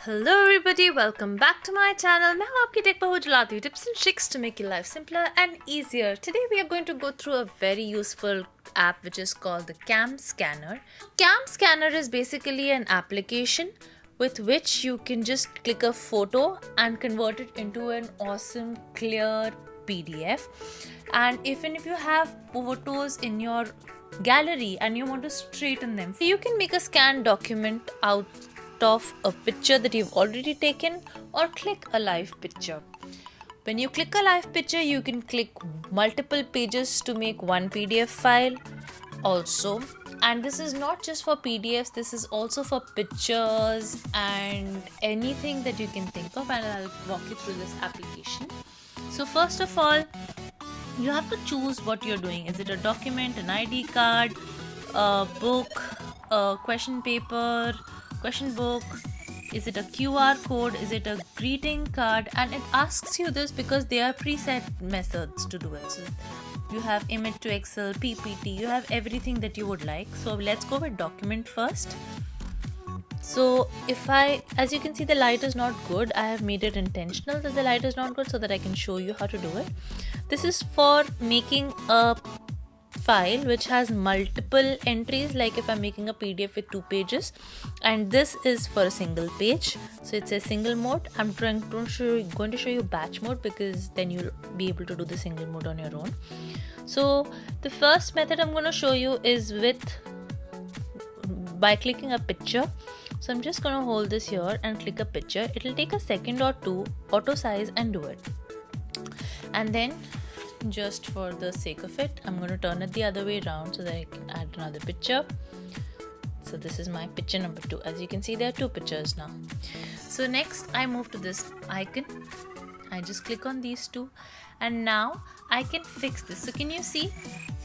Hello everybody, welcome back to my channel. मैं हूँ आपकी टेक बहू चलाती हूँ tips and tricks to make your life simpler and easier. Today we are going to go through a very useful app which is called the Cam Scanner. Cam Scanner is basically an application with which you can just click a photo and convert it into an awesome clear PDF. And even if you have photos in your gallery and you want to straighten them, you can make a scanned document out of a picture that you've already taken or click a live picture. When you click a live picture, you can click multiple pages to make one PDF file also. And this is not just for PDFs, this is also for pictures and anything that you can think of, and I'll walk you through this application. So first of all, you have to choose what you're doing. Is it a document, an ID card, a book, a question paper, question book? Is it a QR code? Is it a greeting card? And it asks you this because they are preset methods to do it. So you have image to Excel, PPT, you have everything that you would like. So let's go with document first. So as you can see, the light is not good. I have made it intentional that the light is not good so that I can show you how to do it. This is for making a file which has multiple entries, like if I'm making a PDF with 2 pages, and this is for a single page. So it's a single mode. I'm going to show you batch mode because then you'll be able to do the single mode on your own. So the first method I'm going to show you is by clicking a picture. So I'm just going to hold this here and click a picture. It'll take a second or two, auto size, and do it. And then just for the sake of it, I'm going to turn it the other way around so that I can add another picture. So this is my picture number 2. As you can see, there are 2 pictures now. So next I move to this icon. I just click on these 2 and now I can fix this. So can you see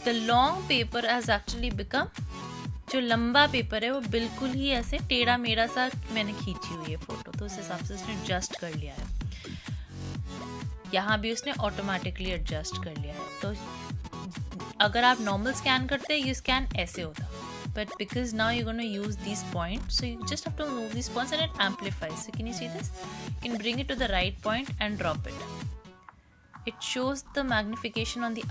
the long paper has actually become, जो लंबा paper है वो बिल्कुल ही ऐसे टेढ़ा मेढ़ा सा मैंने खींची हुई है फोटो, तो उस हिसाब से उसने एडजस्ट कर लिया है. यहाँ भी उसने ऑटोमेटिकली एडजस्ट कर लिया है. तो अगर आप नॉर्मल स्कैन करते ये स्कैन ऐसे होता, but because now you're going to use these points, so you just have to move these points and it amplifies. So can you see this? You can bring it to the right point and drop it. It shows the magnification on the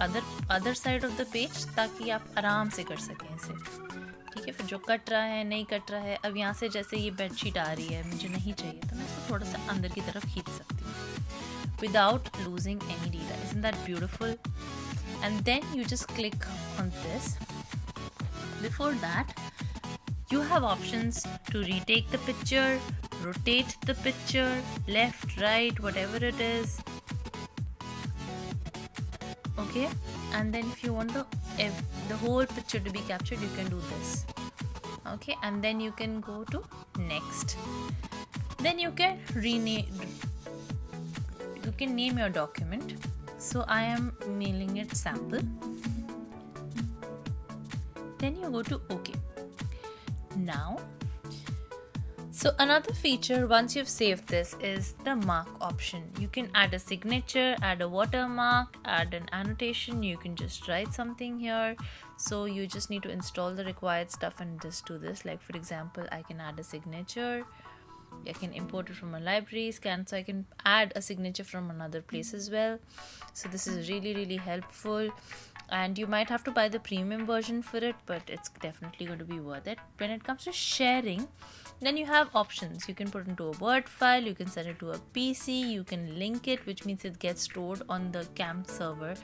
other side of the page ताकि आप आराम से कर सकें इसे. ठीक है, फिर जो कट रहा है नहीं कट रहा है, अब यहाँ से जैसे ये बेडशीट आ रही है मुझे नहीं चाहिए तो मैं इसको थोड़ा सा अंदर की तरफ खींच सकती हूँ without losing any data. Isn't that beautiful? And then you just click on this. Before that, you have options to retake the picture, rotate the picture, left, right, whatever it is. Okay, and then if you want the whole picture to be captured, you can do this. Okay, and then you can go to next. Then you can name your document. So I am mailing it sample. Then you go to OK. Now, so another feature once you've saved this is the mark option. You can add a signature, add a watermark, add an annotation. You can just write something here. So you just need to install the required stuff and just do this. Like for example, I can add a signature. I can import it from a library, scan, so I can add a signature from another place as well. So this is really helpful, and you might have to buy the premium version for it, but it's definitely going to be worth it. When it comes to sharing, then you have options. You can put it into a Word file, you can send it to a PC, you can link it, which means it gets stored on the Cam server,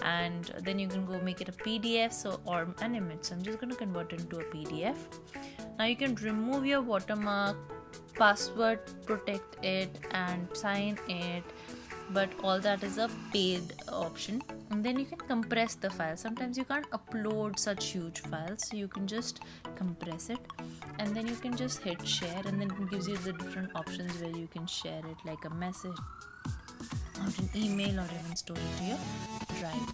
and then you can go make it a PDF or an image. So I'm just going to convert it into a PDF. Now you can remove your watermark, password protect it, and sign it, but all that is a paid option. And then you can compress the file. Sometimes you can't upload such huge files, so you can just compress it, and then you can just hit share, and then it gives you the different options where you can share it like a message or an email or even store it to your drive.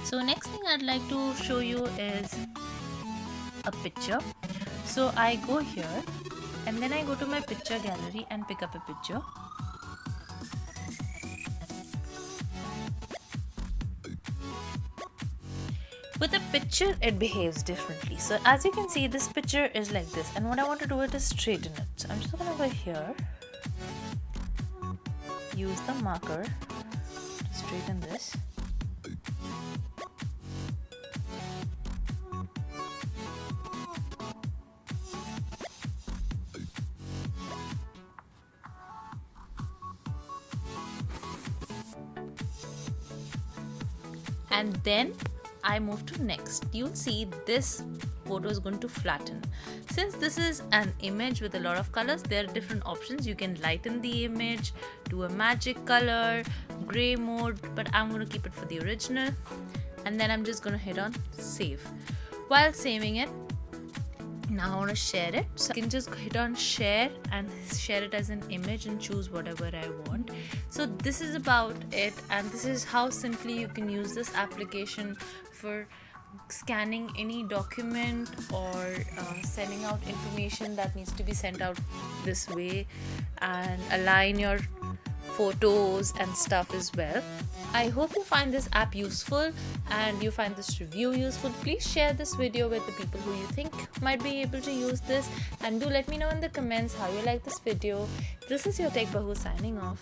So next thing I'd like to show you is a picture. So I go here and then I go to my picture gallery and pick up a picture. With a picture, it behaves differently. So as you can see, this picture is like this, and what I want to do is straighten it. So I'm just gonna go here, use the marker to straighten this. And then I move to next. You'll see this photo is going to flatten. Since this is an image with a lot of colors, there are different options. You can lighten the image, do a magic color, gray mode, but I'm going to keep it for the original. And then I'm just going to hit on save. While saving it, now I want to share it, so I can just hit on share and share it as an image and choose whatever I want. So this is about it, and this is how simply you can use this application for scanning any document or sending out information that needs to be sent out this way, and align your photos and stuff as well. I hope you find this app useful and you find this review useful. Please share this video with the people who you think might be able to use this, and do let me know in the comments how you like this video. This is your Tech Bahu signing off.